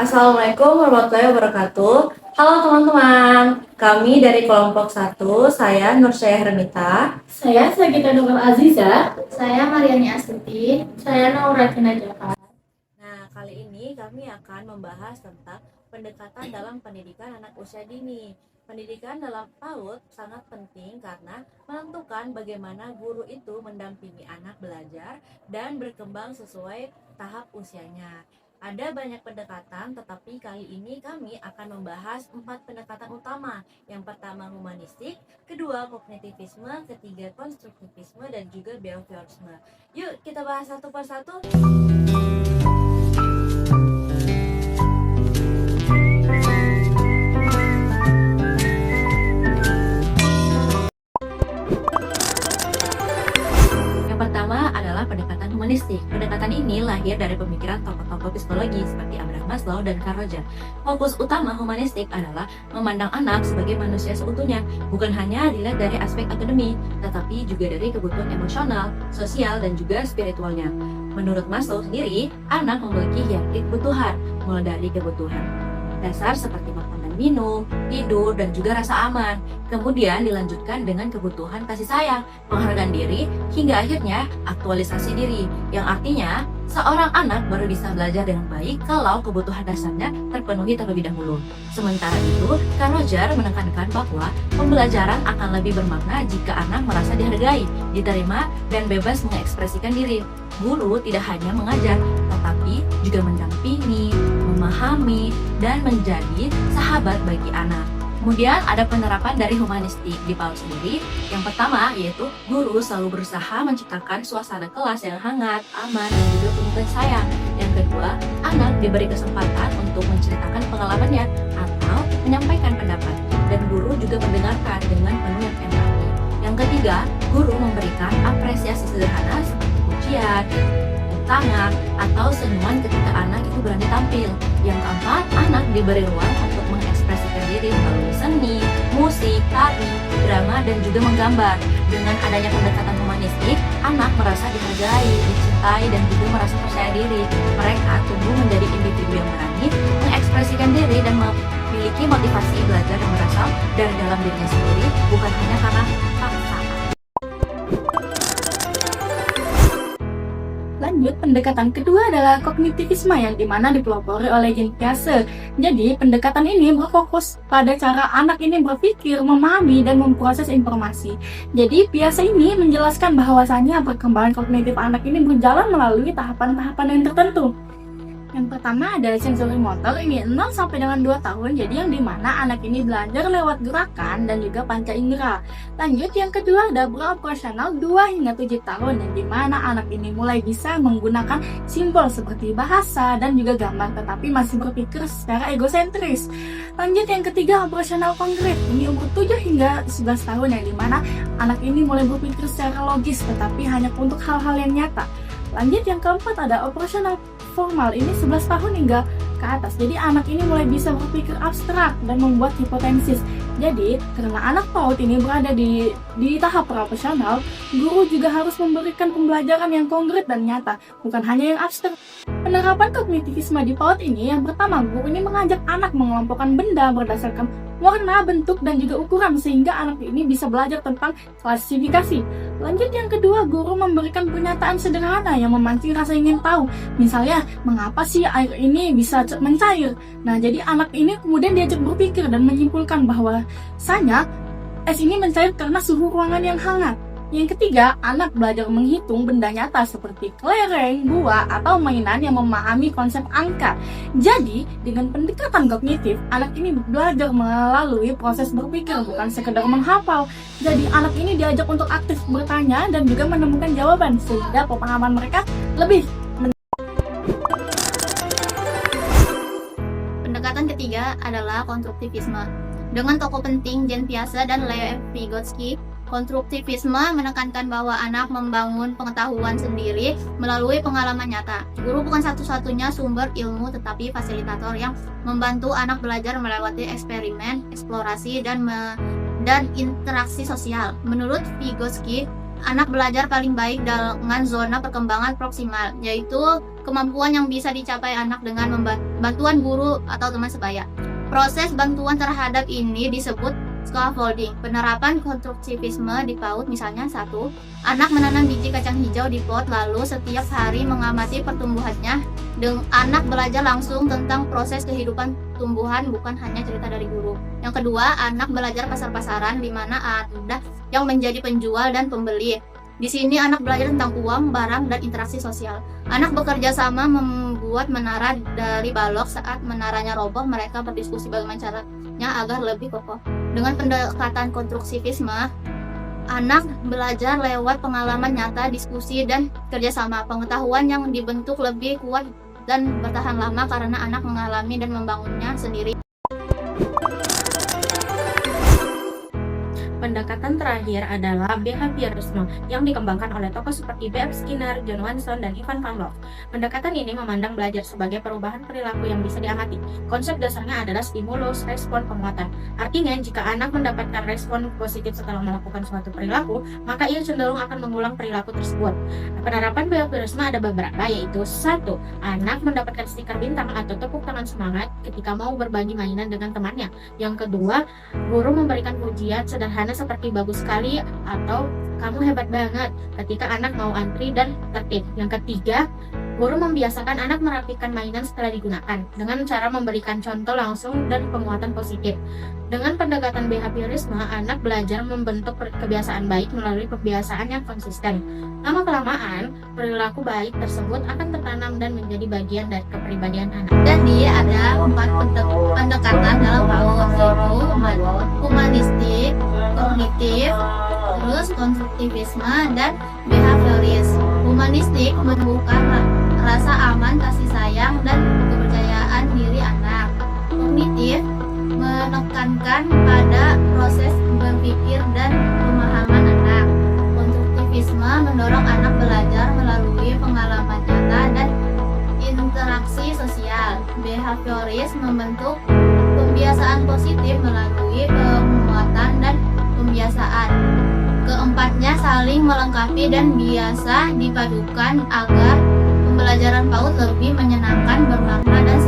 Assalamualaikum warahmatullahi wabarakatuh. Halo teman-teman, kami dari kelompok 1, saya Nursyah Hermita. Saya Sagita Nurul Aziza. Saya Mariani Astuti. Saya Naura Kinajaka. Nah, kali ini kami akan membahas tentang pendekatan dalam pendidikan anak usia dini. Pendidikan dalam PAUD sangat penting karena menentukan bagaimana guru itu mendampingi anak belajar dan berkembang sesuai tahap usianya. Ada banyak pendekatan, tetapi kali ini kami akan membahas 4 pendekatan utama. Yang pertama humanistik, kedua kognitivisme, ketiga konstruktivisme, dan juga behaviorisme. Yuk kita bahas satu persatu. Pertama adalah pendekatan humanistik. Pendekatan ini lahir dari pemikiran tokoh-tokoh psikologi seperti Abraham Maslow dan Carl Rogers. Fokus utama humanistik adalah memandang anak sebagai manusia seutuhnya, bukan hanya dilihat dari aspek akademik, tetapi juga dari kebutuhan emosional, sosial, dan juga spiritualnya. Menurut Maslow sendiri, anak memiliki hierarki kebutuhan, mulai dari kebutuhan dasar seperti makan dan minum, tidur, dan juga rasa aman. Kemudian dilanjutkan dengan kebutuhan kasih sayang, penghargaan diri, hingga akhirnya aktualisasi diri, yang artinya seorang anak baru bisa belajar dengan baik kalau kebutuhan dasarnya terpenuhi terlebih dahulu. Sementara itu, Carl Rogers menekankan bahwa pembelajaran akan lebih bermakna jika anak merasa dihargai, diterima, dan bebas mengekspresikan diri. Guru tidak hanya mengajar, tetapi juga mendampingi, memahami, dan menjadi sahabat bagi anak. Kemudian ada penerapan dari humanistik di PAUD sendiri. Yang pertama yaitu guru selalu berusaha menciptakan suasana kelas yang hangat, aman, dan juga penuh kasih sayang. Yang kedua, anak diberi kesempatan untuk menceritakan pengalamannya atau menyampaikan pendapat, dan guru juga mendengarkan dengan penuh empati. Yang ketiga, guru memberikan apresiasi sederhana seperti pujian, tangan, atau senyuman ketika anak itu berani tampil. Yang keempat, anak diberi ruang untuk mengekspresikan diri melalui seni, musik, tari, drama, dan juga menggambar. Dengan adanya pendekatan humanistik, anak merasa dihargai, dicintai, dan juga merasa percaya diri. Mereka tumbuh menjadi individu yang berani mengekspresikan diri dan memiliki motivasi belajar yang berasal dari dalam dirinya sendiri, bukan hanya karena paksaan. Lanjut, pendekatan kedua adalah kognitivisme yang dimana dipelopori oleh Jean Piaget. Jadi, pendekatan ini berfokus pada cara anak ini berpikir, memahami, dan memproses informasi. Jadi, Piaget ini menjelaskan bahwasannya perkembangan kognitif anak ini berjalan melalui tahapan-tahapan yang tertentu. Yang pertama ada sensori motor, ini 0 sampai dengan 2 tahun, jadi yang dimana anak ini belajar lewat gerakan dan juga panca indera. Lanjut, yang kedua ada beroperasional 2 hingga 7 tahun, yang dimana anak ini mulai bisa menggunakan simbol seperti bahasa dan juga gambar, tetapi masih berpikir secara egosentris. Lanjut, yang ketiga operasional konkret, ini umur 7 hingga 11 tahun, yang dimana anak ini mulai berpikir secara logis, tetapi hanya untuk hal-hal yang nyata. Lanjut, yang keempat ada operasional formal, ini 11 tahun hingga ke atas. Jadi anak ini mulai bisa berpikir abstrak dan membuat hipotesis. Jadi karena anak PAUD ini berada di tahap profesional, guru juga harus memberikan pembelajaran yang konkret dan nyata, bukan hanya yang abstrak. Penerapan kognitivisme di PAUD ini, yang pertama, guru ini mengajak anak mengelompokkan benda berdasarkan warna, bentuk, dan juga ukuran sehingga anak ini bisa belajar tentang klasifikasi. Lanjut, yang kedua, guru memberikan pernyataan sederhana yang memancing rasa ingin tahu. Misalnya, mengapa sih air ini bisa mencair? Nah, jadi anak ini kemudian diajak berpikir dan menyimpulkan bahwasanya es ini mencair karena suhu ruangan yang hangat. Yang ketiga, anak belajar menghitung benda nyata seperti kelereng, buah, atau mainan yang memahami konsep angka. Jadi, dengan pendekatan kognitif, anak ini belajar melalui proses berpikir, bukan sekedar menghafal. Jadi, anak ini diajak untuk aktif bertanya dan juga menemukan jawaban, sehingga pemahaman mereka lebih. Pendekatan ketiga adalah konstruktivisme. Dengan tokoh penting Jean Piaget dan Lev Vygotsky, konstruktivisme menekankan bahwa anak membangun pengetahuan sendiri melalui pengalaman nyata. Guru bukan satu-satunya sumber ilmu, tetapi fasilitator yang membantu anak belajar melewati eksperimen, eksplorasi, dan interaksi sosial. Menurut Vygotsky, anak belajar paling baik dengan zona perkembangan proksimal, yaitu kemampuan yang bisa dicapai anak dengan bantuan guru atau teman sebaya. Proses bantuan terhadap ini disebut scaffolding. Penerapan konstruktivisme di PAUD misalnya 1. Anak menanam biji kacang hijau di pot, lalu setiap hari mengamati pertumbuhannya. Anak belajar langsung tentang proses kehidupan tumbuhan, bukan hanya cerita dari guru. Yang kedua, anak belajar pasar-pasaran, di mana ada yang menjadi penjual dan pembeli. Di sini anak belajar tentang uang, barang, dan interaksi sosial. Anak bekerja sama membuat menara dari balok. Saat menaranya roboh, mereka berdiskusi bagaimana caranya agar lebih kokoh. Dengan pendekatan konstruktivisme, anak belajar lewat pengalaman nyata, diskusi, dan kerjasama. Pengetahuan yang dibentuk lebih kuat dan bertahan lama karena anak mengalami dan membangunnya sendiri. Pendekatan terakhir adalah behaviorisme yang dikembangkan oleh tokoh seperti B.F. Skinner, John Watson, dan Ivan Pavlov. Pendekatan ini memandang belajar sebagai perubahan perilaku yang bisa diamati. Konsep dasarnya adalah stimulus, respon, penguatan. Artinya, jika anak mendapatkan respon positif setelah melakukan suatu perilaku, maka ia cenderung akan mengulang perilaku tersebut. Penerapan behaviorisme ada beberapa, yaitu 1. Anak mendapatkan stiker bintang atau tepuk tangan semangat ketika mau berbagi mainan dengan temannya. Yang kedua, guru memberikan pujian sederhana seperti bagus sekali atau kamu hebat banget ketika anak mau antri dan tertib. Yang ketiga, guru membiasakan anak merapikan mainan setelah digunakan dengan cara memberikan contoh langsung dan penguatan positif. Dengan pendekatan behaviorisme, anak belajar membentuk kebiasaan baik melalui kebiasaan yang konsisten. Lama-kelamaan, perilaku baik tersebut akan tertanam dan menjadi bagian dari kepribadian anak. Jadi ada 4 pendekatan dalam PAUD, yaitu humanistik, kognitif, terus konstruktivisme, dan behavioris. Humanistik menumbuhkan rasa aman, kasih sayang, dan kepercayaan diri anak. Kognitif menekankan pada proses berpikir dan pemahaman anak. Konstruktivisme mendorong anak belajar melalui pengalaman nyata dan interaksi sosial. Behavioris membentuk pembiasaan positif melalui penguatan dan pembiasaan. Keempatnya saling melengkapi dan biasa dipadukan agar pembelajaran PAUD lebih menyenangkan, bermakna, dan